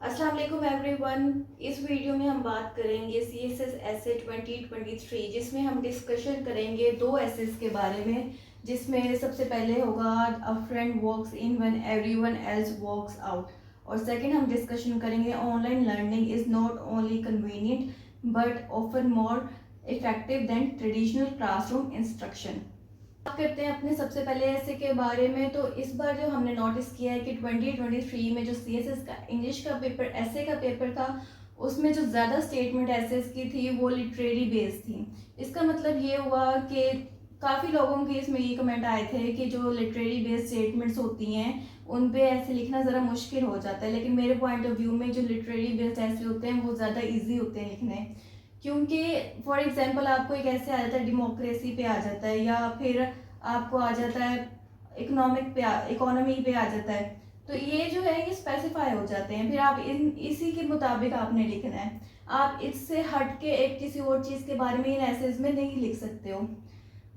अस्सलाम वालेकुम एवरीवन। इस वीडियो में हम बात करेंगे CSS एसे 2023, जिसमें हम डिस्कशन करेंगे दो एसेस के बारे में। जिसमें सबसे पहले होगा a friend walks in when everyone else walks out, और सेकंड हम डिस्कशन करेंगे online learning is not only convenient but often more effective than traditional classroom instruction. बात करते हैं अपने सबसे पहले ऐसे के बारे में। तो इस बार जो हमने नोटिस किया है कि 2023 में जो CSS का इंग्लिश का पेपर ऐसे का पेपर था, उसमें जो ज़्यादा स्टेटमेंट एसेस की थी वो लिटरेरी बेस्ड थी। इसका मतलब ये हुआ कि काफ़ी लोगों के इसमें ये कमेंट आए थे कि जो लिटरेरी बेस्ड स्टेटमेंट्स होती हैं उन पे ऐसे लिखना ज़रा मुश्किल हो जाता है, लेकिन मेरे पॉइंट ऑफ व्यू में जो लिटरेरी बेस्ड ऐसे होते हैं वो ज़्यादा ईजी होते हैं लिखने। क्योंकि फॉर एग्जांपल आपको एक ऐसे आ जाता है डेमोक्रेसी पे आ जाता है, या फिर आपको आ जाता है इकोनॉमी पे आ जाता है। तो ये जो है ये स्पेसिफाई हो जाते हैं, फिर आप इन इसी के मुताबिक आपने लिखना है। आप इससे हट के एक किसी और चीज़ के बारे में इन एसेज में नहीं लिख सकते हो।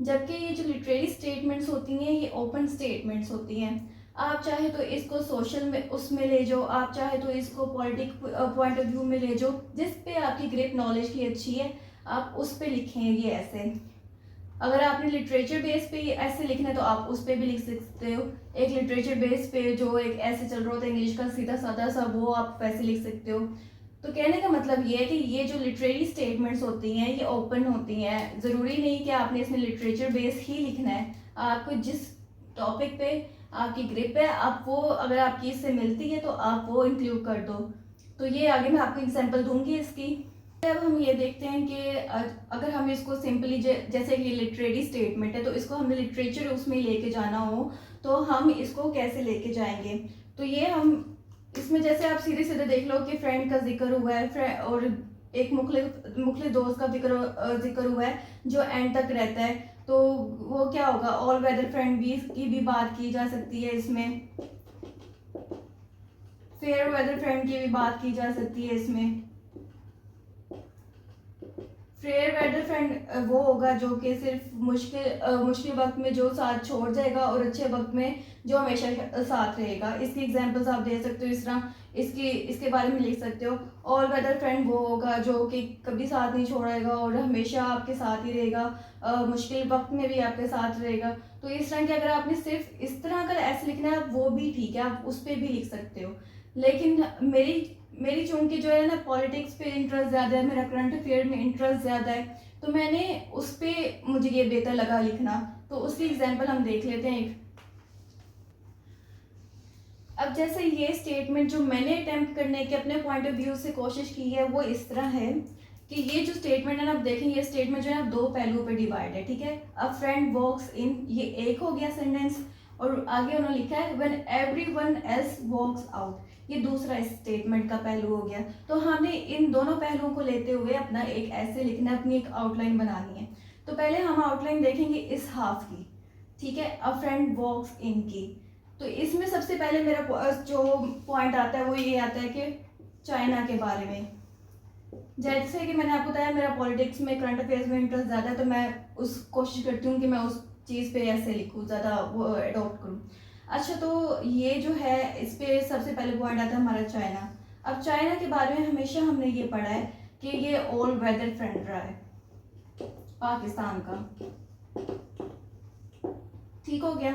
जबकि ये जो लिटरेरी स्टेटमेंट्स होती हैं ये ओपन स्टेटमेंट्स होती हैं। आप चाहे तो इसको सोशल में उसमें ले जाओ, आप चाहे तो इसको पॉलिटिक पॉइंट ऑफ व्यू में ले जाओ, जिस पे आपकी ग्रिप नॉलेज की अच्छी है आप उस पे लिखें ये ऐसे। अगर आपने लिटरेचर बेस पे ऐसे लिखना है तो आप उस पे भी लिख सकते हो। एक लिटरेचर बेस पे जो एक ऐसे चल रहा होता है इंग्लिश का सीधा साधा सा, वो आप वैसे लिख सकते हो। तो कहने का मतलब ये है कि ये जो लिटरेरी स्टेटमेंट्स होती हैं ये ओपन होती हैं। ज़रूरी नहीं कि आपने इसमें लिटरेचर बेस ही लिखना है। आपको जिस टॉपिक पे आपकी ग्रिप है आप वो, अगर आपकी इससे मिलती है तो आप वो इंक्लूड कर दो। तो ये आगे मैं आपको एग्जांपल दूंगी इसकी। अब हम ये देखते हैं कि अगर हम इसको सिंपली जैसे कि लिटरेरी स्टेटमेंट है तो इसको हमें लिटरेचर उसमें लेके जाना हो तो हम इसको कैसे लेके जाएंगे। तो ये हम इसमें जैसे आप सीधे सीधे देख लो कि फ्रेंड का जिक्र हुआ है और एक मुखलिस दोस्त का जिक्र हुआ है जो एंड तक रहता है। तो वो क्या होगा, ऑल वेदर फ्रेंड भी की भी बात की जा सकती है इसमें, फेयर वेदर फ्रेंड की भी बात की जा सकती है इसमें। फेयर वेदर फ्रेंड वो होगा जो कि सिर्फ मुश्किल वक्त में जो साथ छोड़ जाएगा और अच्छे वक्त में जो हमेशा साथ रहेगा। इसकी एग्जांपल्स आप दे सकते हो इस तरह, इसके बारे में लिख सकते हो। ऑल वेदर फ्रेंड वो होगा जो कि कभी साथ नहीं छोड़ेगा और हमेशा आपके साथ ही रहेगा, मुश्किल वक्त में भी आपके साथ रहेगा। तो इस तरह के अगर आपने सिर्फ इस तरह का ऐसे लिखना है वो भी ठीक है, आप उस पर भी लिख सकते हो। लेकिन मेरी मेरी चूंकि जो है ना पॉलिटिक्स पे इंटरेस्ट ज़्यादा है, मेरा करंट अफेयर में इंटरेस्ट ज़्यादा है, तो मैंने उस पे मुझे ये बेहतर लगा लिखना। तो उसकी एग्जांपल हम देख लेते हैं एक। अब जैसे ये स्टेटमेंट जो मैंने अटेम्प्ट करने के अपने पॉइंट ऑफ व्यू से कोशिश की है वो इस तरह है कि ये जो स्टेटमेंट है ना, आप देखें ये स्टेटमेंट जो है ना दो पहलुओं पे डिवाइड है, ठीक है। अ फ्रेंड वॉक्स इन, ये एक हो गया सेंटेंस, और आगे उन्होंने लिखा है when everyone else walks out, ये दूसरा स्टेटमेंट का पहलू हो गया। तो हमें इन दोनों पहलुओं को लेते हुए अपना एक ऐसे लिखना है, अपनी एक आउटलाइन बनानी है। तो पहले हम आउटलाइन देखेंगे इस हाफ की, ठीक है, अ फ्रेंड वॉक्स इन की। तो इसमें सबसे पहले मेरा जो पॉइंट आता है वो ये आता है कि चाइना के बारे में। जैसे कि मैंने आपको बताया मेरा पॉलिटिक्स में करंट अफेयर्स में इंटरेस्ट ज़्यादा है, तो मैं उस कोशिश करती हूँ कि मैं उस चीज़ पे ऐसे लिखूँ, ज़्यादा वो अडॉप्ट करूँ। अच्छा, तो ये जो है इस पे सबसे पहले पॉइंट आता है हमारा चाइना। अब चाइना के बारे में हमेशा हमने ये पढ़ा है कि ये ऑल वेदर फ्रेंड रहा है पाकिस्तान का, ठीक हो गया।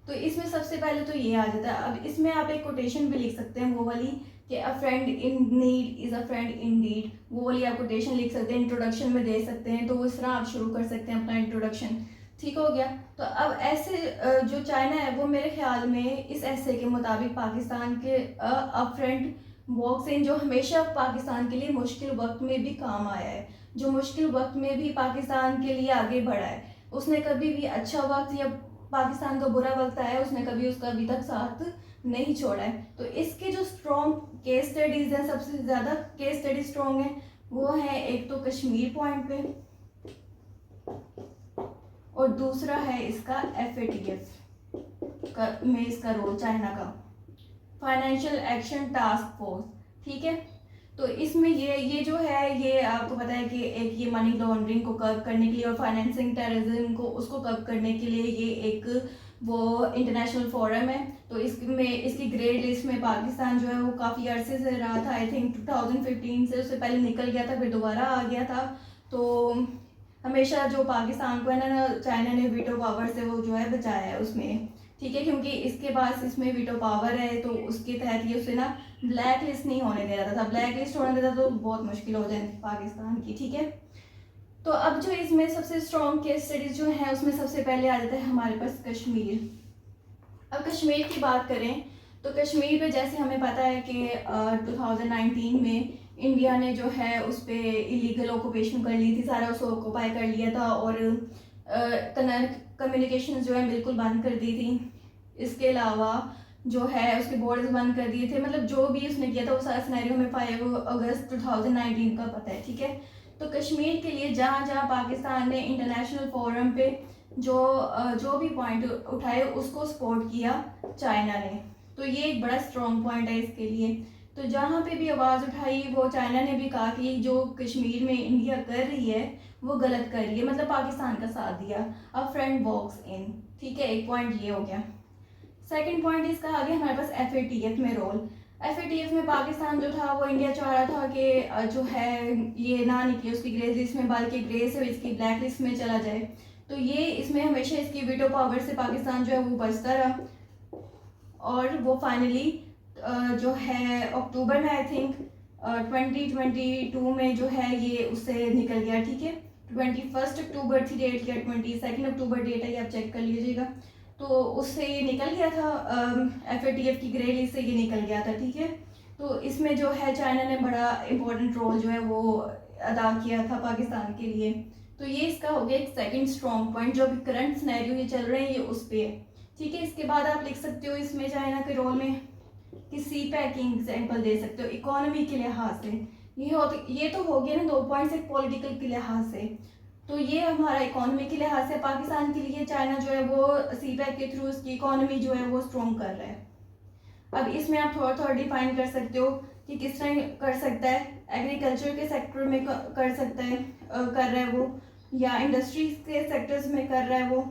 तो इसमें सबसे पहले तो ये आ जाता है। अब इसमें आप एक कोटेशन भी लिख सकते हैं वो वाली कि a friend in need is a friend indeed, वो वाली आप कोटेशन लिख सकते हैं, इंट्रोडक्शन में दे सकते हैं। तो इस तरह आप शुरू कर सकते हैं अपना इंट्रोडक्शन, ठीक हो गया। तो अब ऐसे जो चाइना है वो मेरे ख्याल में इस ऐसे के मुताबिक पाकिस्तान के अ फ्रेंड वॉक्स इन, जो हमेशा पाकिस्तान के लिए मुश्किल वक्त में भी काम आया है, जो मुश्किल वक्त में भी पाकिस्तान के लिए आगे बढ़ा है। उसने कभी भी अच्छा वक्त या पाकिस्तान का बुरा वक्त आया उसने कभी उसका अभी तक साथ नहीं छोड़ा है। तो इसके जो स्ट्रॉन्ग केस स्टडीज हैं, सबसे ज़्यादा केस स्टडी स्ट्रॉन्ग है वो है एक तो कश्मीर पॉइंट पे, और दूसरा है इसका FATF में इसका रोल चाइना का, फाइनेंशियल एक्शन टास्क फोर्स, ठीक है। तो इसमें ये जो है ये आपको पता है कि एक ये मनी लॉन्ड्रिंग को कर्व करने के लिए और फाइनेंसिंग टेररिज्म को उसको कर्व करने के लिए ये एक वो इंटरनेशनल फोरम है। तो इसमें इसकी ग्रे लिस्ट में पाकिस्तान जो है वो काफ़ी अरसे से रहा था। आई थिंक 2015 से, उससे पहले निकल गया था, फिर दोबारा आ गया था। तो हमेशा जो पाकिस्तान को है ना चाइना ने वीटो पावर से वो जो है बचाया है उसमें, ठीक है, क्योंकि इसके पास इसमें वीटो पावर है। तो उसके तहत ये उसे ना ब्लैक लिस्ट नहीं होने दे रहा था। ब्लैक लिस्ट होने देता तो बहुत मुश्किल हो जाती पाकिस्तान की, ठीक है। तो अब जो इसमें सबसे स्ट्रॉन्ग केस स्टडीज जो है उसमें सबसे पहले आ जाता है हमारे पास कश्मीर। अब कश्मीर की बात करें तो कश्मीर पे जैसे हमें पता है कि 2019 में इंडिया ने जो है उस पर इलीगल ऑक्यूपेशन कर ली थी, सारा उसको ऑक्यूपाई कर लिया था और कम्युनिकेशन जो है बिल्कुल बंद कर दी थी। इसके अलावा जो है उसके बॉर्डर्स बंद कर दिए थे। मतलब जो भी उसने किया था वो सारा सिनेरियो में 5 अगस्त 2019 का पता है, ठीक है। तो कश्मीर के लिए जहाँ जहाँ पाकिस्तान ने इंटरनेशनल फोरम पे जो भी पॉइंट उठाए उसको सपोर्ट किया चाइना ने। तो ये एक बड़ा स्ट्रॉन्ग पॉइंट है इसके लिए। तो जहाँ पे भी आवाज़ उठाई वो चाइना ने भी कहा कि जो कश्मीर में इंडिया कर रही है वो गलत कर रही है, मतलब पाकिस्तान का साथ दिया। अब फ्रेंड वॉक्स इन, ठीक है, एक पॉइंट ये हो गया। सेकंड पॉइंट इसका आ गया हमारे पास FATF में रोल। FATF में पाकिस्तान जो था वो इंडिया चाह रहा था कि जो है ये ना निकले उसकी ग्रे लिस्ट में, बल्कि ग्रे से इसकी ब्लैक लिस्ट में चला जाए। तो ये इसमें हमेशा इसकी वीटो पावर से पाकिस्तान जो है वो बचता रहा और वो फाइनली जो है अक्टूबर में आई थिंक 2022 में जो है ये उससे निकल गया, ठीक है। 21 अक्टूबर थी डेट या 22 अक्टूबर डेट है, आप चेक कर लीजिएगा। तो उससे ये निकल गया था, FATF की ग्रे लिस्ट से ये निकल गया था, ठीक है। तो इसमें जो है चाइना ने बड़ा इंपॉर्टेंट रोल जो है वो अदा किया था पाकिस्तान के लिए। तो ये इसका हो गया एक सेकंड स्ट्रॉन्ग पॉइंट। जो अभी करंट सिनेरियो ये चल रहे हैं ये उस पर है, ठीक है। इसके बाद आप लिख सकते हो इसमें चाइना के रोल में कि सी पैकिंग एग्जाम्पल दे सकते हो इकोनॉमी के लिहाज से। ये तो हो गया ना 2 पॉइंट्स एक पॉलिटिकल के लिहाज से। तो ये हमारा इकोनॉमी के लिहाज से पाकिस्तान के लिए चाइना जो है वो सी पैक के थ्रू उसकी इकोनॉमी जो है वो स्ट्रॉन्ग कर रहा है। अब इसमें आप थोड़ा थोड़ा डिफाइन कर सकते हो कि किस तरह कर सकता है। एग्रीकल्चर के सेक्टर में कर सकता है, कर रहा है वो, या इंडस्ट्रीज के सेक्टर्स में कर रहा है वो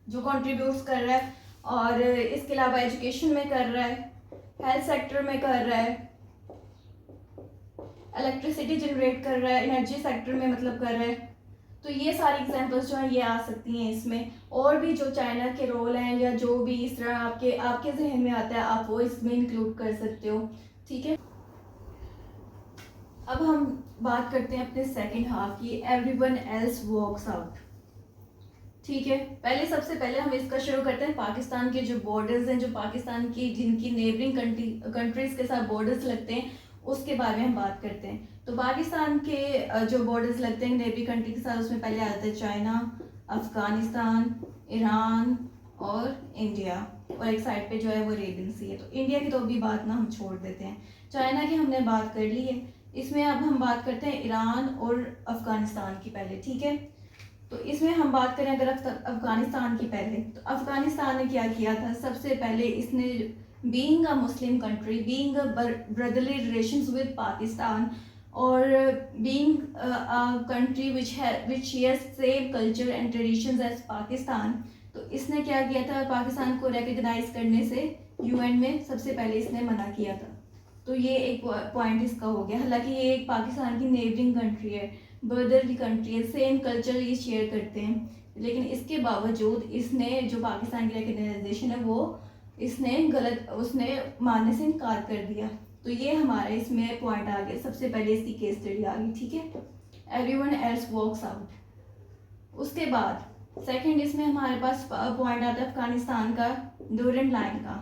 जो कंट्रीब्यूट्स कर रहा है, और इसके अलावा एजुकेशन में कर रहा है, हेल्थ सेक्टर में कर रहा है, इलेक्ट्रिसिटी जनरेट कर रहा है, एनर्जी सेक्टर में मतलब कर रहा है। तो ये सारी एग्जांपल्स जो हैं ये आ सकती हैं इसमें। और भी जो चाइना के रोल हैं या जो भी इस तरह आपके जहन में आता है आप वो इसमें इंक्लूड कर सकते हो, ठीक है। अब हम बात करते हैं अपने सेकंड हाफ की, एवरीवन एल्स वॉक्स आउट, ठीक है। पहले सबसे पहले हम इसका शुरू करते हैं पाकिस्तान के जो बॉर्डर्स हैं, जो पाकिस्तान की जिनकी नेबरिंग कंट्रीज के साथ बॉर्डर्स लगते हैं उसके बारे में हम बात करते हैं। तो पाकिस्तान के जो बॉर्डर्स लगते हैं नेबरिंग कंट्री के साथ उसमें पहले आ जाता है चाइना, अफगानिस्तान, ईरान और इंडिया, और एक साइड पे जो है वो अरेबियन सी है। तो इंडिया की तो अभी बात ना हम छोड़ देते हैं, चाइना की हमने बात कर ली है। इसमें अब हम बात करते हैं ईरान और अफगानिस्तान की पहले, ठीक है। तो इसमें हम बात करें अगर अफगानिस्तान की पहले, तो अफगानिस्तान ने क्या किया था, सबसे पहले इसने being a Muslim country, being a brotherly relations with Pakistan, और being a country which shares same culture and traditions as Pakistan, तो इसने क्या किया था, पाकिस्तान को रिकग्नाइज करने से UN में सबसे पहले इसने मना किया था। तो ये एक पॉइंट इसका हो गया। हालांकि ये एक पाकिस्तान की नेबरिंग कंट्री है, ब्रदरली कंट्री है, सेम कल्चर ये शेयर करते हैं, लेकिन इसके बावजूद इसने जो पाकिस्तान की रिकग्नाइजेशन है वो उसने मानने से इनकार कर दिया। तो ये हमारा इसमें पॉइंट आ गया, सबसे पहले इसकी केस स्टडी आ गई, ठीक है, एवरीवन एल्स वॉक्स आउट। उसके बाद सेकंड इसमें हमारे पास पॉइंट आता है अफगानिस्तान का ड्यूरेंट लाइन का।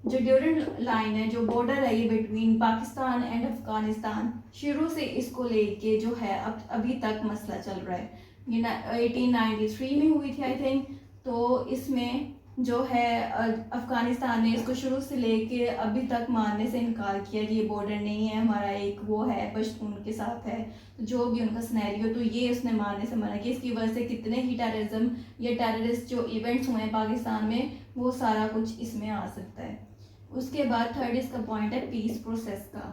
जो ड्यूरेंट लाइन है, जो बॉर्डर है ये बिटवीन पाकिस्तान एंड अफगानिस्तान, शुरू से इसको लेके जो है अब अभी तक मसला चल रहा है। ये 1893 में हुई थी आई थिंक। तो इसमें जो है अफगानिस्तान ने इसको शुरू से लेके अभी तक मानने से इनकार किया कि ये बॉर्डर नहीं है हमारा, एक वो है पश्तून के साथ है, तो जो भी उनका सिनेरियो, तो ये उसने मानने से मना किया। इसकी वजह से कितने ही टेररिज्म या टेररिस्ट जो इवेंट्स हुए हैं पाकिस्तान में वो सारा कुछ इसमें आ सकता है। उसके बाद थर्ड इसका पॉइंट है पीस प्रोसेस का।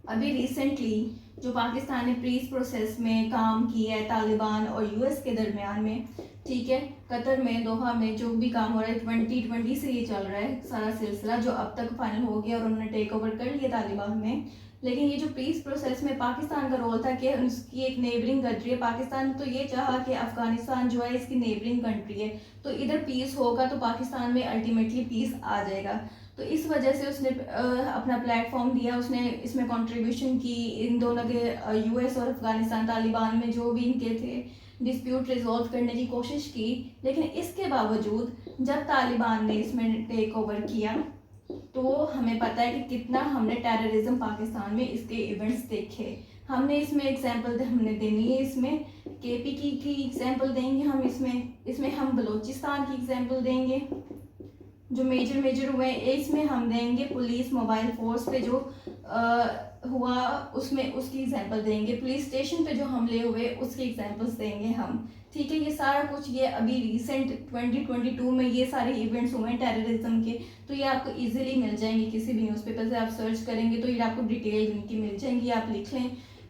अभी रिसेंटली जो पाकिस्तान ने पीस प्रोसेस में काम किया है तालिबान और यूएस के दरमियान में, ठीक है, कतर में दोहा में जो भी काम हो रहा है 2020 से ये चल रहा है सारा सिलसिला, जो अब तक फाइनल हो गया और उन्होंने टेक ओवर कर लिया तालिबान में। लेकिन ये जो पीस प्रोसेस में पाकिस्तान का रोल था कि उसकी एक नेबरिंग कंट्री है, पाकिस्तान तो ये चाहा कि अफगानिस्तान जो है इसकी नेबरिंग कंट्री है, तो इधर पीस होगा तो पाकिस्तान में अल्टीमेटली पीस आ जाएगा। तो इस वजह से उसने अपना प्लेटफॉर्म दिया, उसने इसमें कंट्रीब्यूशन की, इन दोनों के यूएस और अफगानिस्तान तालिबान में जो भी इनके थे डिस्प्यूट रिजॉल्व करने की कोशिश की। लेकिन इसके बावजूद जब तालिबान ने इसमें टेक ओवर किया तो हमें पता है कि कितना हमने टेररिज्म पाकिस्तान में इसके इवेंट्स देखे। हमने इसमें एग्जांपल हमने देनी है, इसमें केपी की एग्जांपल देंगे हम, इसमें हम बलूचिस्तान की एग्जांपल देंगे जो मेजर हुए हैं, इसमें हम देंगे पुलिस मोबाइल फोर्स पे जो हुआ उसमें उसकी एग्जांपल देंगे, पुलिस स्टेशन पे जो हमले हुए उसकी एग्जांपल्स देंगे हम, ठीक है। ये सारा कुछ ये अभी रिसेंट 2022 में ये सारे इवेंट्स हुए हैं टेररिज्म के, तो ये आपको इजीली मिल जाएंगे, किसी भी न्यूज़पेपर से आप सर्च करेंगे तो ये आपको डिटेल इनकी मिल जाएंगी, आप लिख लें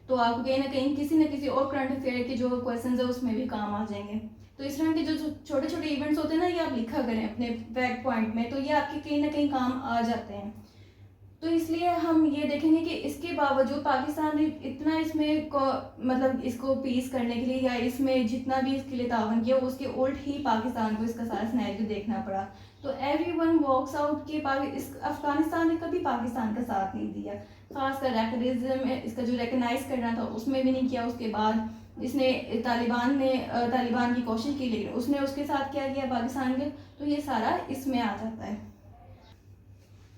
तो आपको कहीं ना कहीं किसी न किसी और करंट अफेयर के जो क्वेश्चन है उसमें भी काम आ जाएंगे। तो इस तरह के जो छोटे छोटे इवेंट्स होते हैं ना, ये आप लिखा करें अपने फैक्ट पॉइंट में, तो ये आपके कहीं ना कहीं काम आ जाते हैं। तो इसलिए हम ये देखेंगे कि इसके बावजूद पाकिस्तान ने इतना इसमें मतलब इसको पीस करने के लिए या इसमें जितना भी इसके लिए तावन किया उसके उल्ट ही पाकिस्तान को इसका सारा सिनेरियो देखना पड़ा। तो एवरीवन वॉक्स आउट के अफगानिस्तान ने कभी पाकिस्तान का साथ नहीं दिया, खासकर टेररिज्म इसका जो रिकगनाइज करना था उसमें भी नहीं किया। उसके बाद इसने तालिबान की कोशिश की लेकिन उसने उसके साथ क्या किया पाकिस्तान के, तो ये सारा इसमें आ जाता है।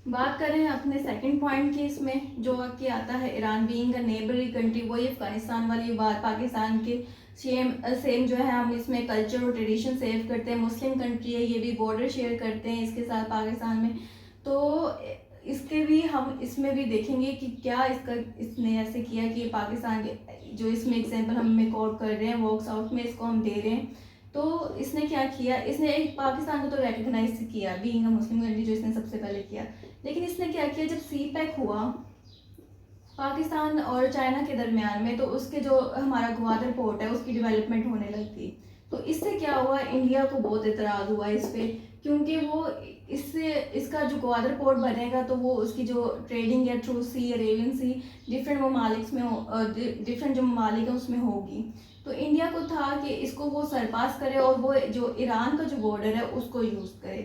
बात करें अपने सेकंड पॉइंट की, इसमें जो कि आता है Iran being a neighbouring country, वही अफगानिस्तान वाली बात, पाकिस्तान के सेम जो है हम इसमें कल्चर और ट्रेडिशन सेव करते हैं, मुस्लिम कंट्री है ये भी बॉर्डर शेयर करते हैं इसके साथ पाकिस्तान में। तो इसके भी हम इसमें भी देखेंगे कि क्या इसने ऐसे किया कि पाकिस्तान के जो इसमें एग्जाम्पल हम कोट कर रहे हैं वॉक्स आउट में इसको हम दे रहे हैं, तो इसने क्या किया, इसने एक पाकिस्तान को तो रिकग्नाइज किया बीइंग अ मुस्लिम कंट्री, जो इसने सबसे पहले किया। लेकिन इसने क्या किया, जब सी पैक हुआ पाकिस्तान और चाइना के दरमियान में, तो उसके जो हमारा ग्वादर पोर्ट है उसकी डेवलपमेंट होने लगी। तो इससे क्या हुआ, इंडिया को बहुत इतराज़ हुआ इस पर, क्योंकि वो इससे इसका जो ग्वादर पोर्ट बनेगा तो वो उसकी जो ट्रेडिंग है थ्रू सी अरेबियन सी डिफरेंट ममालिक में डिफरेंट जो ममालिक है उसमें होगी। तो इंडिया को था कि इसको वो सरपास करे और वो जो ईरान का जो बॉर्डर है उसको यूज़ करे,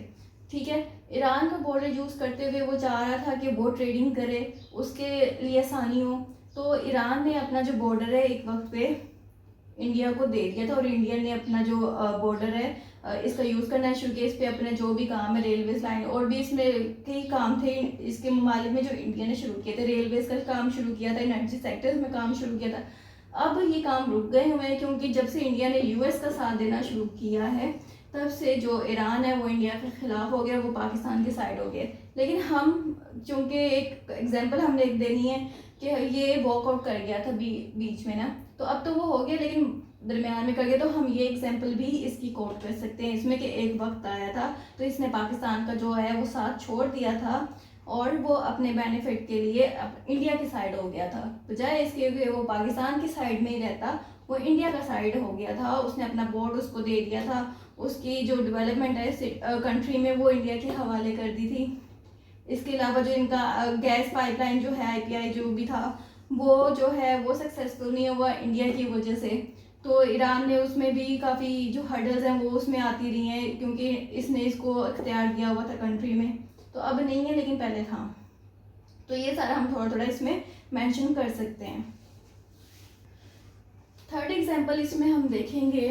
ठीक है। ईरान का बॉर्डर यूज़ करते हुए वो चाह रहा था कि वो ट्रेडिंग करे, उसके लिए आसानी हो। तो ईरान ने अपना जो बॉर्डर है एक वक्त पे इंडिया को दे दिया था और इंडिया ने अपना जो बॉर्डर है इसका यूज़ करना शुरू किया, इस पर अपने जो भी काम है रेलवेज लाइन और भी इसमें कई काम थे इसके ममालिक में जो इंडिया ने शुरू किए थे, रेलवेज का काम शुरू किया था, एनर्जी सेक्टर्स में काम शुरू किया था। अब ये काम रुक गए हुए हैं क्योंकि जब से इंडिया ने यूएस का साथ देना शुरू किया है तब से जो ईरान है वो इंडिया के खिलाफ हो गया, वो पाकिस्तान के साइड हो गया। लेकिन हम चूँकि एक एग्जांपल हमने एक देनी है कि ये वॉकआउट कर गया था बीच में ना, तो अब तो वो हो गया लेकिन दरमियान में कर गया, तो हम ये एग्जांपल भी इसकी कोट कर सकते हैं इसमें कि एक वक्त आया था तो इसने पाकिस्तान का जो है वो साथ छोड़ दिया था और वो अपने बेनिफिट के लिए इंडिया की साइड हो गया था, बजाय इसके कि वो पाकिस्तान की साइड में ही रहता वो इंडिया का साइड हो गया था। उसने अपना बोर्ड उसको दे दिया था, उसकी जो डेवलपमेंट है कंट्री में वो इंडिया के हवाले कर दी थी। इसके अलावा जो इनका गैस पाइपलाइन जो है आईपीआई जो भी था वो जो है वो सक्सेसफुल नहीं हुआ इंडिया की वजह से। तो ईरान ने उसमें भी काफ़ी जो हर्डल्स हैं वो उसमें आती रही हैं क्योंकि इसने इसको इख्तियार दिया हुआ था कंट्री में, तो अब नहीं है लेकिन पहले था। तो ये सारा हम थोड़ा थोड़ा इसमें मेंशन कर सकते हैं। थर्ड एग्जांपल इसमें हम देखेंगे,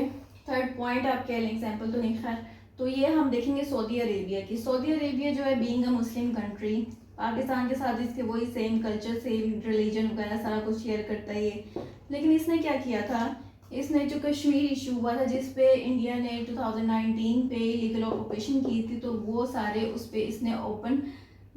थर्ड पॉइंट आप कह लें, एग्जांपल तो नहीं खैर, तो ये हम देखेंगे सऊदी अरेबिया की। सऊदी अरेबिया जो है being a Muslim country, Pakistan के साथ इसके वही सेम कल्चर सेम रिलीजन वगैरह सारा कुछ शेयर करता है ये। लेकिन इसने क्या किया था, इसने जो कश्मीर इशू हुआ था जिस पे इंडिया ने 2019 पे लीगल ऑक्यूपेशन की थी, तो वो सारे उस पर इसने ओपन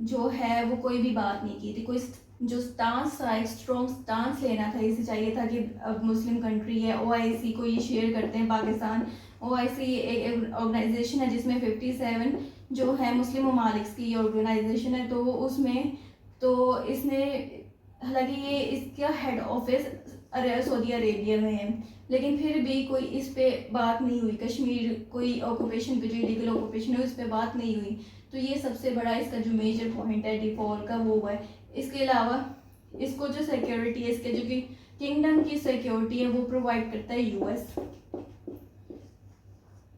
जो है वो कोई भी बात नहीं की थी, कोई जो स्टांस था एक स्ट्रॉन्ग स्टांस लेना था। इसे चाहिए था कि अब मुस्लिम कंट्री है, ओआईसी को ये शेयर करते हैं पाकिस्तान। ओआईसी एक ऑर्गेनाइजेशन है जिसमें 57 जो है मुस्लिम ममालिक की ऑर्गेनाइजेशन है, तो उसमें तो इसने हालांकि ये इसका हेड ऑफिस सऊदी अरेबिया में है, लेकिन फिर भी कोई इस पे बात नहीं हुई। कश्मीर कोई ऑक्यूपेशन की जो इलीगल ऑक्यूपेशन है उस पर बात नहीं हुई। तो ये सबसे बड़ा इसका जो मेजर पॉइंट है डिफॉल्ट का वो है। इसके अलावा इसको जो सिक्योरिटी है, इसके जो कि किंगडम की सिक्योरिटी है वो प्रोवाइड करता है यूएस।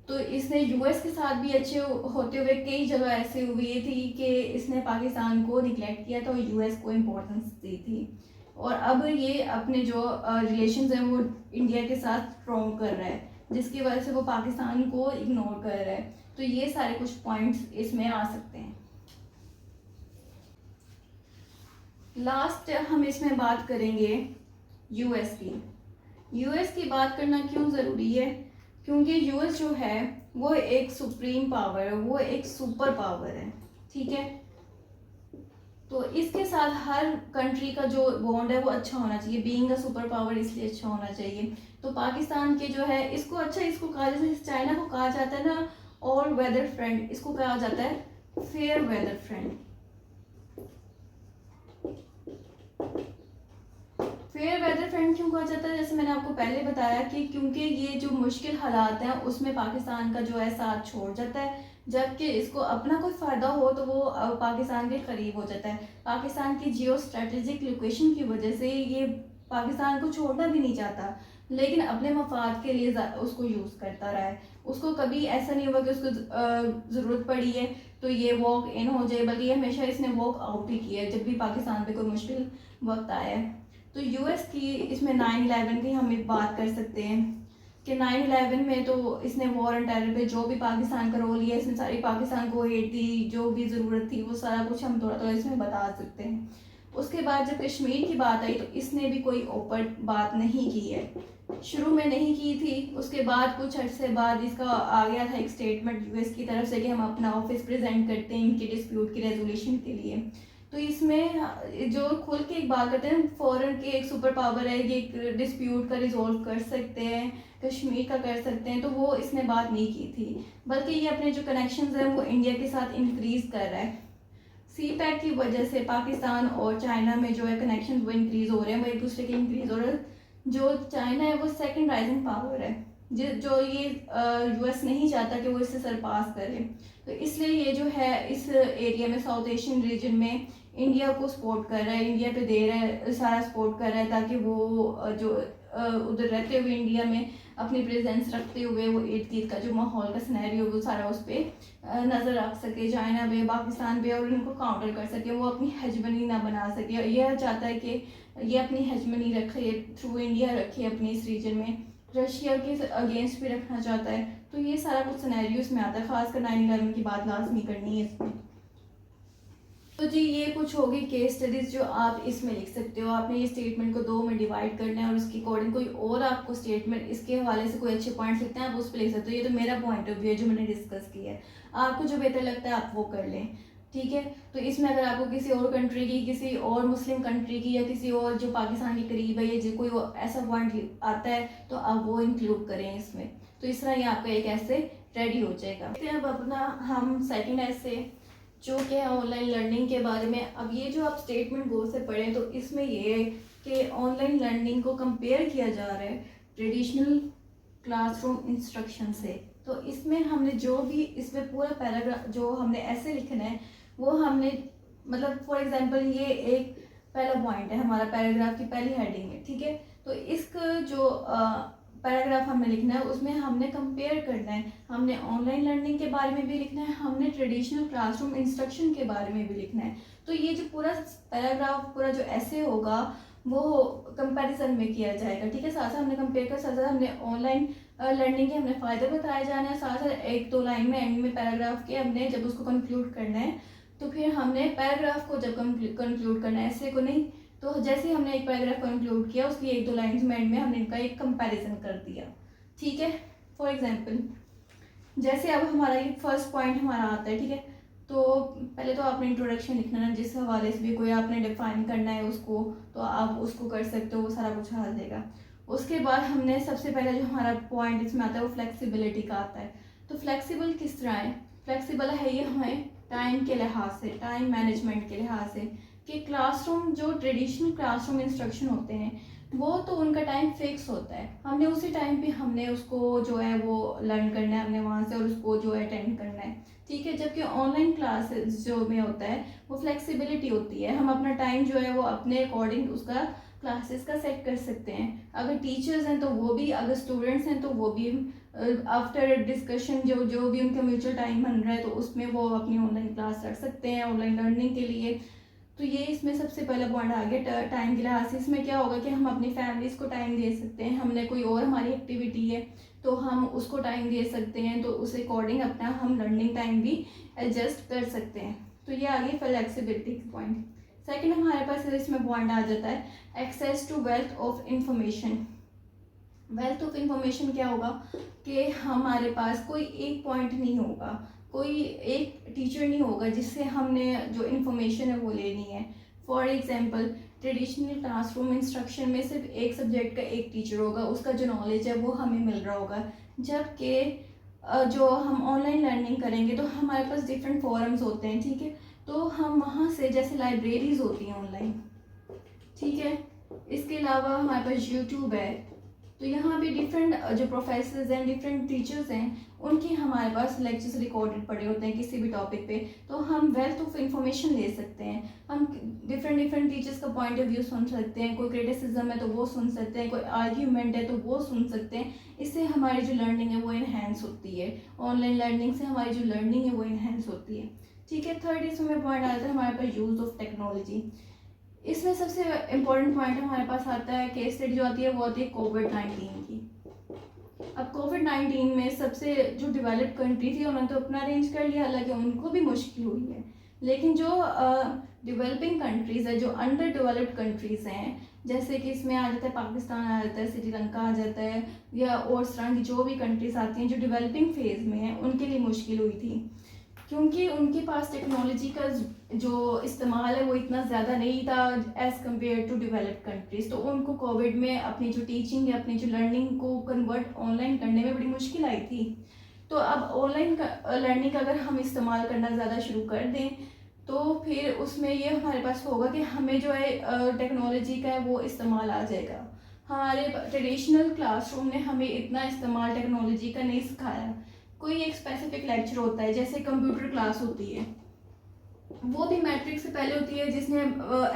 तो इसने यूएस के साथ भी अच्छे होते हुए कई जगह ऐसे हुई थी कि इसने पाकिस्तान को निगलेक्ट किया था और यूएस को इम्पोर्टेंस दी थी। और अब ये अपने जो रिलेशंस हैं वो इंडिया के साथ स्ट्रॉन्ग कर रहा है, जिसकी वजह से वो पाकिस्तान को इग्नोर कर रहा है। तो ये सारे कुछ पॉइंट्स इसमें आ सकते हैं। लास्ट हम इसमें बात करेंगे यूएस की। यूएस की बात करना क्यों ज़रूरी है? क्योंकि यूएस जो है वो एक सुप्रीम पावर है, वो एक सुपर पावर है, ठीक है। तो इसके साथ हर कंट्री का जो बॉन्ड है वो अच्छा होना चाहिए। बीइंग अ सुपर पावर इसलिए अच्छा होना चाहिए। तो पाकिस्तान के जो है इसको अच्छा, इसको कहा जैसे चाइना को कहा जाता है ना ऑल वेदर फ्रेंड, इसको कहा जाता है fair weather friend. Fair weather friend क्यों कहा जाता है? जैसे मैंने आपको पहले बताया कि क्योंकि ये जो मुश्किल हालात हैं उसमें पाकिस्तान का जो है साथ छोड़ जाता है, जबकि इसको अपना कोई फ़ायदा हो तो वो पाकिस्तान के करीब हो जाता है। पाकिस्तान की जियो स्ट्रेटेजिक लोकेशन की वजह से ये पाकिस्तान को छोड़ना भी नहीं चाहता, लेकिन अपने मफाद के लिए उसको यूज़ करता रहा है। उसको कभी ऐसा नहीं हुआ कि उसको ज़रूरत पड़ी है तो ये वॉक इन हो जाए, बल्कि हमेशा इसने वॉक आउट ही किया है जब भी पाकिस्तान पे कोई मुश्किल वक्त आया है। तो यूएस की इसमें 9/11 की हम एक बात कर सकते हैं कि 9/11 में तो इसने वॉर एंड टेरर पे जो भी पाकिस्तान का रोल लिया, इसने सारी पाकिस्तान को एड दी, जो भी ज़रूरत थी वो सारा कुछ हम थोड़ा थोड़ा इसमें बता सकते हैं। उसके बाद जब कश्मीर की बात आई तो इसने भी कोई ओपन बात नहीं की है, शुरू में नहीं की थी। उसके बाद कुछ अर्से बाद इसका आ गया था एक स्टेटमेंट यूएस की तरफ से कि हम अपना ऑफिस प्रेजेंट करते हैं इनके डिस्प्यूट की रेजोल्यूशन के लिए। तो इसमें जो खुल के एक बात करते हैं फॉरेन के एक सुपर पावर है, ये एक डिस्प्यूट का रिजोल्व कर सकते हैं, कश्मीर का कर सकते हैं, तो वो इसने बात नहीं की थी। बल्कि ये अपने जो कनेक्शंस हैं वो इंडिया के साथ इंक्रीज कर रहा है। सी पैक की वजह से पाकिस्तान और चाइना में जो है कनेक्शन वो इंक्रीज हो रहे हैं, वो एक दूसरे के इंक्रीज हो रहे हैं। जो चाइना है वो सेकंड राइजिंग पावर है, जो ये यूएस नहीं चाहता कि वो इससे सरपास करे। तो इसलिए ये जो है इस एरिया में साउथ एशियन रीजन में इंडिया को सपोर्ट कर रहा है, इंडिया पे दे रहा है, सारा सपोर्ट कर रहा है, ताकि वो जो उधर रहते हुए इंडिया में अपनी प्रेजेंस रखते हुए वो इर्द गिर्द का जो माहौल का सिनेरियो वो सारा उस पर नज़र रख सके, चाइना पे, पाकिस्तान पे, और उनको काउंटर कर सके, वो अपनी हेजमनी ना बना सके। यह चाहता है कि ये अपनी हेजमनी रखे, थ्रू इंडिया रखे अपनी इस रीजन में, रशिया के अगेंस्ट भी रखना चाहता है। तो ये सारा कुछ सिनेरियो इसमें आता है, खासकर 9/11 की बात लाजमी करनी है इसमें। तो जी ये कुछ होगी केस स्टडीज जो आप इसमें लिख सकते हो। आपने ये स्टेटमेंट को 2 में डिवाइड करना है और उसके अकॉर्डिंग कोई और आपको स्टेटमेंट इसके हवाले से कोई अच्छे पॉइंट्स लिखते हैं आप उस पर लिख सकते हो। ये तो मेरा पॉइंट ऑफ व्यू है जो मैंने डिस्कस किया है, आपको जो बेहतर लगता है आप वो कर लें, ठीक है। तो इसमें अगर आपको किसी और कंट्री की, किसी और मुस्लिम कंट्री की, या किसी और जो पाकिस्तान के करीब है, या जो कोई ऐसा पॉइंट आता है तो आप वो इंक्लूड करें इसमें। तो इस तरह ये आपका एक ऐसे रेडी हो जाएगा। अब अपना हम सेकेंड ऐसे जो कि है ऑनलाइन लर्निंग के बारे में। अब ये जो आप स्टेटमेंट गौर से पढ़ें तो इसमें ये है कि ऑनलाइन लर्निंग को कंपेयर किया जा रहा है ट्रेडिशनल क्लासरूम इंस्ट्रक्शन से। तो इसमें हमने जो भी इसमें पूरा पैराग्राफ जो हमने ऐसे लिखना है वो हमने मतलब फॉर एग्जांपल ये एक पहला पॉइंट है हमारा पैराग्राफ की पहली हेडिंग है, ठीक है। तो इसका जो पैराग्राफ हमें लिखना है उसमें हमने कंपेयर करना है, हमने ऑनलाइन लर्निंग के बारे में भी लिखना है, हमने ट्रेडिशनल क्लासरूम इंस्ट्रक्शन के बारे में भी लिखना है। तो ये जो पूरा पैराग्राफ पूरा जो ऐसे होगा वो कंपैरिजन में किया जाएगा, ठीक है। साथ साथ हमने कंपेयर कर, साथ साथ हमने ऑनलाइन लर्निंग के हमने फ़ायदे बताए जाने हैं, साथ साथ 1-2 लाइन में एंड में पैराग्राफ के हमने जब उसको कंक्लूड करना है तो फिर हमने पैराग्राफ को जब कंक्लूड करना है, ऐसे को नहीं। तो जैसे ही हमने एक पैराग्राफ कंक्लूड किया उसकी 1-2 लाइन्स में एंड में हमने इनका एक कंपैरिजन कर दिया, ठीक है। फॉर एग्जांपल जैसे अब हमारा ये फर्स्ट पॉइंट हमारा आता है, ठीक है। तो पहले तो आपने इंट्रोडक्शन लिखना है, जिस हवाले से भी कोई आपने डिफाइन करना है उसको तो आप उसको कर सकते हो, वो सारा कुछ आ जाएगा। उसके बाद हमने सबसे पहले जो हमारा पॉइंट इसमें आता है वो फ्लेक्सिबिलिटी का आता है। तो फ्लेक्सिबल किस तरह है? फ्लेक्सिबल है ये हमें टाइम के लिहाज से, टाइम मैनेजमेंट के लिहाज से, कि कि क्लासरूम जो ट्रेडिशनल क्लासरूम इंस्ट्रक्शन होते हैं वो तो उनका टाइम फिक्स होता है, हमने उसी टाइम पे हमने उसको जो है वो लर्न करना है हमने वहाँ से, और उसको जो है अटेंड करना है, ठीक है। जबकि ऑनलाइन क्लासेस जो में होता है वो फ्लेक्सिबिलिटी होती है, हम अपना टाइम जो है वो अपने अकॉर्डिंग उसका क्लासेस का सेट कर सकते हैं। अगर टीचर्स हैं तो वो भी, अगर स्टूडेंट्स हैं तो वो भी आफ्टर डिस्कशन जो जो भी उनका म्यूचुअल टाइम बन रहा है तो उसमें वो अपनी ऑनलाइन क्लास रख सकते हैं ऑनलाइन लर्निंग के लिए। तो ये इसमें सबसे पहला पॉइंट आ गया टाइम के लिहाज से। इसमें क्या होगा कि हम अपनी फैमिलीज को टाइम दे सकते हैं, हमने कोई और हमारी एक्टिविटी है तो हम उसको टाइम दे सकते हैं, तो उस अकॉर्डिंग अपना हम लर्निंग टाइम भी एडजस्ट कर सकते हैं। तो ये आ गई फ्लेक्सिबिलिटी की पॉइंट। सेकंड हमारे पास इसमें पॉइंट आ जाता है access to wealth of information. Wealth of information क्या होगा कि हमारे पास कोई एक पॉइंट नहीं होगा, कोई एक टीचर नहीं होगा जिससे हमने जो इन्फॉर्मेशन है वो लेनी है। For example traditional classroom instruction में सिर्फ एक सब्जेक्ट का एक टीचर होगा, उसका जो नॉलेज है वो हमें मिल रहा होगा। जबकि जो हम ऑनलाइन लर्निंग करेंगे तो हमारे पास डिफरेंट फोरम्स होते हैं, ठीक है। तो हम वहाँ से, जैसे लाइब्रेरीज होती हैं ऑनलाइन, ठीक है, इसके अलावा हमारे पास यूट्यूब है, तो यहाँ पे डिफरेंट जो प्रोफेसर्स हैं, डिफरेंट टीचर्स हैं, उनके हमारे पास लेक्चर्स रिकॉर्डेड पड़े होते हैं किसी भी टॉपिक पे, तो हम वेल्थ ऑफ इंफॉर्मेशन ले सकते हैं। हम डिफरेंट टीचर्स का पॉइंट ऑफ व्यू सुन सकते हैं, कोई क्रिटिसिज्म है तो वो सुन सकते हैं, कोई आर्ग्यूमेंट है तो वो सुन सकते हैं। इससे हमारी जो लर्निंग है वो इन्हेंस होती है, ऑनलाइन लर्निंग से हमारी जो लर्निंग है वो इन्हेंस होती है, ठीक है। थर्ड इसमें पॉइंट आता है हमारे पास यूज़ ऑफ टेक्नोलॉजी। इसमें सबसे इम्पोर्टेंट पॉइंट हमारे पास आता है, केस स्टडी जो आती है वो आती है कोविड-19 की। अब कोविड-19 में सबसे जो डेवलप्ड कंट्री थी उन्होंने तो अपना अरेंज कर लिया, हालांकि उनको भी मुश्किल हुई है, लेकिन जो डेवलपिंग कंट्रीज़ है, जो अंडर डेवलप्ड कंट्रीज़ हैं, जैसे कि इसमें आ जाता है पाकिस्तान आ जाता है, श्रीलंका आ जाता है, या और इस तरह की जो भी कंट्रीज़ आती हैं जो डेवलपिंग फेज़ में हैं, उनके लिए मुश्किल हुई थी, क्योंकि उनके पास टेक्नोलॉजी का जो इस्तेमाल है वो इतना ज़्यादा नहीं था as compare to developed countries. तो उनको कोविड में अपनी जो टीचिंग है, अपनी जो लर्निंग को कन्वर्ट ऑनलाइन करने में बड़ी मुश्किल आई थी। तो अब ऑनलाइन लर्निंग का अगर हम इस्तेमाल करना ज़्यादा शुरू कर दें तो फिर उसमें ये हमारे पास होगा कि हमें जो है टेक्नोलॉजी का है वो इस्तेमाल आ जाएगा। हमारे ट्रेडिशनल क्लासरूम ने हमें इतना इस्तेमाल टेक्नोलॉजी का नहीं सिखाया। कोई एक स्पेसिफिक लेक्चर होता है, जैसे कंप्यूटर क्लास होती है, वो भी मैट्रिक से पहले होती है, जिसने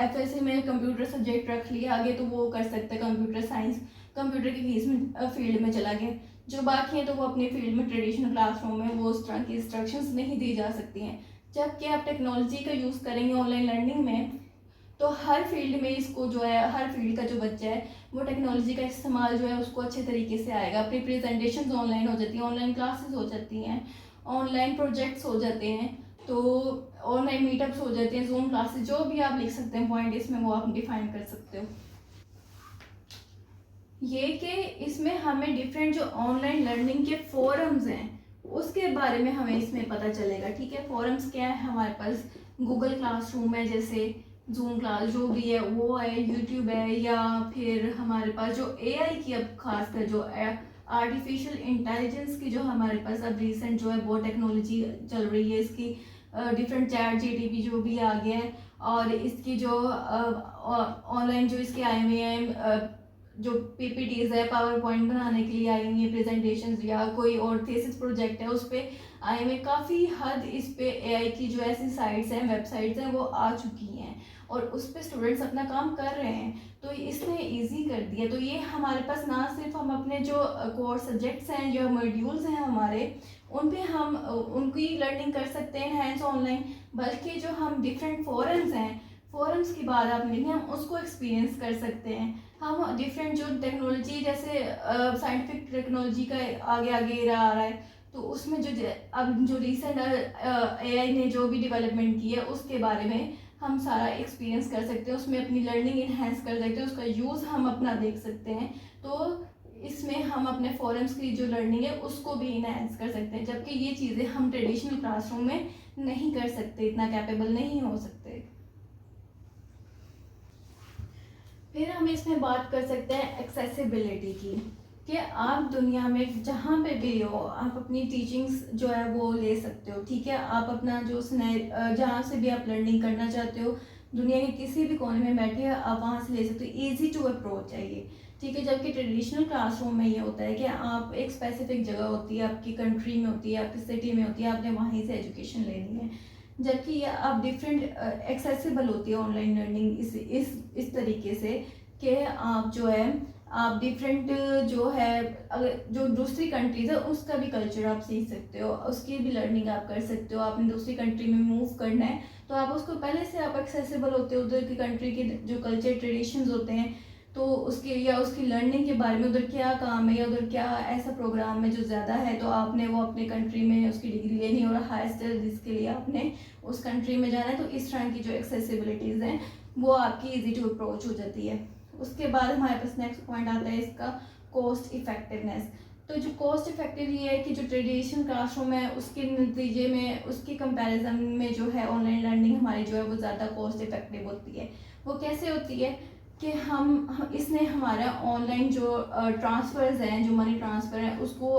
एफएससी में कंप्यूटर सब्जेक्ट रख लिया आगे तो वो कर सकता है कंप्यूटर साइंस, कंप्यूटर की फील्ड में चला गया। जो बाकी हैं तो वो अपनी फील्ड में ट्रेडिशनल क्लासरूम में वो उस तरह की इंस्ट्रक्शंस नहीं दी जा सकती हैं। जबकि आप टेक्नोलॉजी का यूज़ करेंगे ऑनलाइन लर्निंग में तो हर फील्ड में इसको जो है, हर फील्ड का जो बच्चा है वो टेक्नोलॉजी का इस्तेमाल जो है उसको अच्छे तरीके से आएगा। अपनी प्रेजेंटेशंस ऑनलाइन हो जाती हैं, ऑनलाइन क्लासेस हो जाती हैं, ऑनलाइन प्रोजेक्ट्स हो जाते हैं, तो ऑनलाइन मीटअप्स हो जाते हैं, जूम क्लासेस, जो भी आप लिख सकते हैं पॉइंट इसमें वो आप डिफाइन कर सकते हो। ये कि इसमें हमें डिफरेंट जो ऑनलाइन लर्निंग के फोरम्स हैं उसके बारे में हमें इसमें पता चलेगा, ठीक है। फोरम्स क्या है हमारे पास, गूगल क्लासरूम है, जैसे जूम क्लास जो भी है वो है, यूट्यूब है, या फिर हमारे पास जो एआई की अब खासकर जो आर्टिफिशियल इंटेलिजेंस की जो हमारे पास अब रिसेंट जो है वो टेक्नोलॉजी चल रही है, इसकी डिफरेंट चैट जीटीपी जो भी आ गया है, और इसकी जो ऑनलाइन जो इसके आए हुए हैं जो पीपीटीज है पावर पॉइंट बनाने के लिए आई हुई है, प्रेजेंटेशन या कोई और थीसिस प्रोजेक्ट है उस पर आए हुए, काफ़ी हद इस पे एआई की जो ऐसी साइट्स हैं, वेबसाइट्स हैं वो आ चुकी हैं और उस पर स्टूडेंट्स अपना काम कर रहे हैं, तो इसने इजी कर दिया। तो ये हमारे पास ना सिर्फ हम अपने जो कोर्स सब्जेक्ट्स हैं, जो मॉड्यूल्स हैं हमारे, उन पे हम उनकी लर्निंग कर सकते हैं हैंड्स ऑनलाइन, बल्कि जो हम डिफरेंट फोरम्स हैं, फोरम्स की बात आप लेंगे, हम उसको एक्सपीरियंस कर सकते हैं। हम डिफरेंट जो टेक्नोलॉजी, जैसे साइंटिफिक टेक्नोलॉजी का आगे आगे आ रहा है, तो उसमें जो अब जो रिसेंट एआई ने जो भी डेवलपमेंट की है उसके बारे में हम सारा एक्सपीरियंस कर सकते हैं, उसमें अपनी लर्निंग इन्हेंस कर सकते हैं, उसका यूज़ हम अपना देख सकते हैं। तो इसमें हम अपने फोरम्स की जो लर्निंग है उसको भी इन्हेंस कर सकते हैं, जबकि ये चीज़ें हम ट्रेडिशनल क्लासरूम में नहीं कर सकते, इतना कैपेबल नहीं हो सकते। फिर हम इसमें बात कर सकते हैं एक्सेसिबिलिटी की, कि आप दुनिया में जहाँ पे भी हो आप अपनी टीचिंग्स जो है वो ले सकते हो, ठीक है। आप अपना जो जहाँ से भी आप लर्निंग करना चाहते हो दुनिया के किसी भी कोने में बैठे आप वहाँ से ले सकते हो, ईजी टू अप्रोच है ये, ठीक है। जबकि ट्रेडिशनल क्लासरूम में ये होता है कि आप एक स्पेसिफिक जगह होती है, आपकी कंट्री में होती है, आपकी सिटी में होती है, आपने वहीं से एजुकेशन लेनी है। जबकि ये आप डिफरेंट एक्सेसिबल होती है ऑनलाइन लर्निंग इस तरीके से कि आप जो है आप डिफरेंट जो है अगर जो दूसरी कंट्रीज है उसका भी कल्चर आप सीख सकते हो, उसकी भी लर्निंग आप कर सकते हो। आपने दूसरी कंट्री में मूव करना है तो आप उसको पहले से आप एक्सेसिबल होते हो, उधर की कंट्री के जो कल्चर ट्रेडिशंस होते हैं तो उसके या उसकी लर्निंग के बारे में उधर क्या काम है या उधर क्या ऐसा प्रोग्राम है जो ज़्यादा है, तो आपने वो अपने कंट्री में उसकी डिग्री लेनी और हायर स्टडीज़ के लिए आपने उस कंट्री में जाना है। तो इस तरह की जो एक्सेसिबिलिटीज़ हैं वो आपकी ईजी टू अप्रोच हो जाती है। उसके बाद हमारे पास नेक्स्ट पॉइंट आता है इसका कॉस्ट इफेक्टिवनेस। तो जो कॉस्ट इफेक्टिव ये है कि जो ट्रेडिशनल क्लासरूम है उसके नतीजे में उसके कंपैरिजन में जो है ऑनलाइन लर्निंग हमारी जो है वो ज़्यादा कॉस्ट इफेक्टिव होती है। वो कैसे होती है कि हम इसने हमारा ऑनलाइन जो ट्रांसफ़र्स हैं, जो मनी ट्रांसफ़र है उसको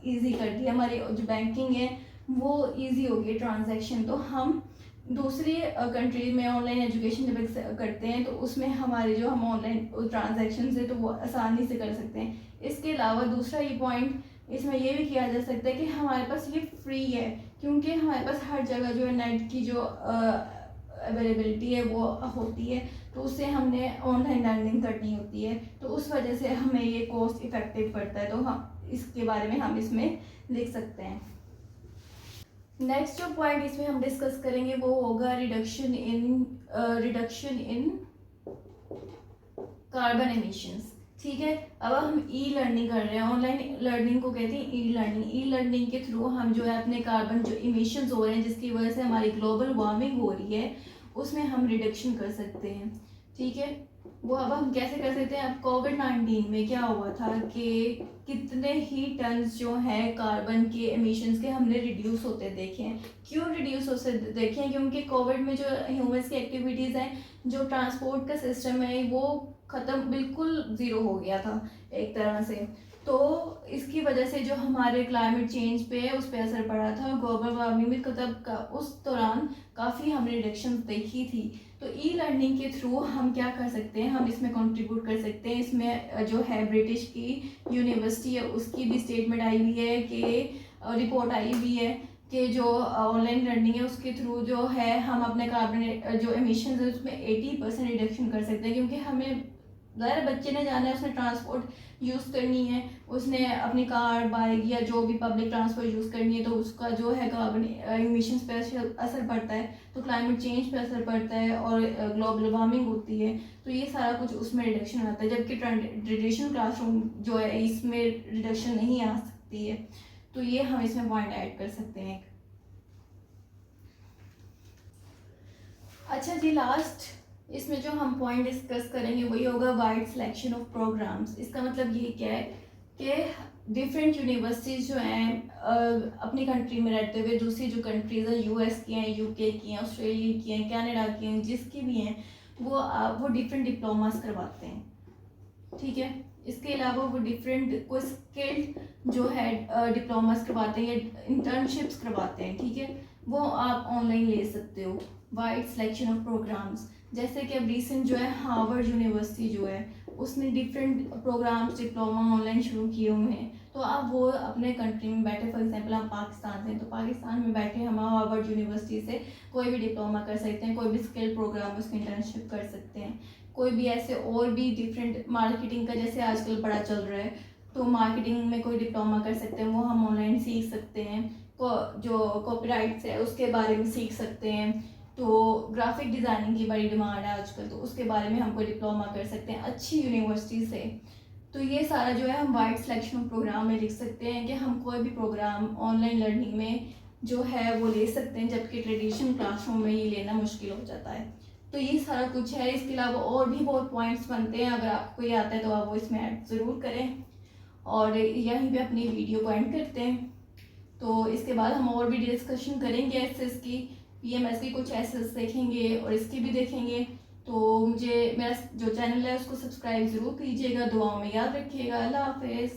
ईजी कर दिया। हमारी जो बैंकिंग है वो ईजी हो गई ट्रांजैक्शन। तो हम दूसरी कंट्री में ऑनलाइन एजुकेशन जब करते हैं तो उसमें हमारे जो हम ऑनलाइन ट्रांजैक्शन है तो वो आसानी से कर सकते हैं। इसके अलावा दूसरा ये पॉइंट इसमें ये भी किया जा सकता है कि हमारे पास ये फ्री है, क्योंकि हमारे पास हर जगह जो है नेट की जो अवेलेबिलिटी है वो होती है, तो उससे हमने ऑनलाइन लर्निंग करनी होती है, तो उस वजह से हमें ये कॉस्ट इफेक्टिव पड़ता है। तो हम इसके बारे में हम इसमें लिख सकते हैं। नेक्स्ट जो पॉइंट इसमें हम डिस्कस करेंगे वो होगा रिडक्शन इन कार्बन एमिशंस, ठीक है। अब हम ई लर्निंग कर रहे हैं, ऑनलाइन लर्निंग को कहते हैं ई लर्निंग। ई लर्निंग के थ्रू हम जो है अपने कार्बन जो इमिशंस हो रहे हैं जिसकी वजह से हमारी ग्लोबल वार्मिंग हो रही है उसमें हम रिडक्शन कर सकते हैं, ठीक है। वो अब हम कैसे कर सकते हैं, अब कोविड-19 में क्या हुआ था कि कितने ही टन्स जो हैं कार्बन के एमिशंस के हमने रिड्यूस होते देखे हैं। क्यों रिड्यूस होते देखे हैं, क्योंकि कोविड में जो ह्यूमंस की एक्टिविटीज़ हैं, जो ट्रांसपोर्ट का सिस्टम है वो ख़त्म बिल्कुल ज़ीरो हो गया था एक तरह से। तो इसकी वजह से जो हमारे क्लाइमेट चेंज पे है उस पर असर पड़ा था, ग्लोबल वार्मिंग में तब उस दौरान काफ़ी हमने रिडक्शन देखी थी। तो ई लर्निंग के थ्रू हम क्या कर सकते हैं, हम इसमें कंट्रीब्यूट कर सकते हैं। इसमें जो है ब्रिटिश की यूनिवर्सिटी है उसकी भी स्टेटमेंट आई हुई है कि रिपोर्ट आई हुई है कि जो ऑनलाइन लर्निंग है उसके थ्रू जो है हम अपने कार्बन जो एमिशन है उसमें 80% रिडक्शन कर सकते हैं। क्योंकि हमें ज़ाहिर बच्चे ने जाना है, उसने ट्रांसपोर्ट यूज़ करनी है, उसने अपनी कार बाइक या जो भी पब्लिक ट्रांसपोर्ट यूज़ करनी है, तो उसका जो है कार्बन इमिशंस पे असर पड़ता है, तो क्लाइमेट चेंज पे असर पड़ता है और ग्लोबल वार्मिंग होती है। तो ये सारा कुछ उसमें रिडक्शन आता है, जबकि ट्रेडिशनल क्लासरूम जो है इसमें रिडक्शन नहीं आ सकती है। तो ये हम इसमें पॉइंट ऐड कर सकते हैं। अच्छा जी, लास्ट इसमें जो हम पॉइंट डिस्कस करेंगे वही होगा वाइड सिलेक्शन ऑफ प्रोग्राम्स। इसका मतलब ये क्या है कि डिफरेंट यूनिवर्सिटीज़ जो हैं अपनी कंट्री में रहते हुए दूसरी जो कंट्रीज़ हैं, यूएस की हैं, यूके की हैं, ऑस्ट्रेलिया की हैं, कनाडा की हैं, जिसकी भी हैं वो डिफरेंट डिप्लोमास करवाते हैं, ठीक है। इसके अलावा वो डिफरेंट कोई स्किल्ड जो है डिप्लोमास करवाते हैं या इंटर्नशिप्स करवाते हैं, ठीक है। वो आप ऑनलाइन ले सकते हो। वाइड सिलेक्शन ऑफ प्रोग्राम्स, जैसे कि अब रिसेंट जो है हार्वर्ड यूनिवर्सिटी जो है उसने डिफरेंट प्रोग्राम्स डिप्लोमा ऑनलाइन शुरू किए हुए हैं। तो आप वो अपने कंट्री में बैठे, फॉर एग्जांपल हम पाकिस्तान से हैं तो पाकिस्तान में बैठे हम हार्वर्ड यूनिवर्सिटी से कोई भी डिप्लोमा कर सकते हैं, कोई भी स्किल प्रोग्राम उसकी इंटर्नशिप कर सकते हैं, कोई भी ऐसे और भी डिफरेंट मार्केटिंग का जैसे आजकल बड़ा चल रहा है तो मार्केटिंग में कोई डिप्लोमा कर सकते हैं, वो हम ऑनलाइन सीख सकते हैं। जो कॉपीराइट्स है उसके बारे में सीख सकते हैं। तो ग्राफिक डिज़ाइनिंग की बड़ी डिमांड है आजकल, तो उसके बारे में हम कोई डिप्लोमा कर सकते हैं अच्छी यूनिवर्सिटी से। तो ये सारा जो है हम वाइड सिलेक्शन प्रोग्राम में लिख सकते हैं कि हम कोई भी प्रोग्राम ऑनलाइन लर्निंग में जो है वो ले सकते हैं, जबकि ट्रेडिशनल क्लासरूम में ये लेना मुश्किल हो जाता है। तो ये सारा कुछ है। इसके अलावा और भी बहुत पॉइंट्स बनते हैं, अगर आपको ये आता है तो आप वो इसमें ऐड ज़रूर करें। और यहीं पे अपनी वीडियो को एंड करते हैं। तो इसके बाद हम और भी डिस्कशन करेंगे एसएस की, पीएमएस की कुछ एसएस देखेंगे और इसकी भी देखेंगे। तो मुझे मेरा जो चैनल है उसको सब्सक्राइब ज़रूर कीजिएगा, दुआओं में याद रखिएगा। अल्लाह हाफिज़।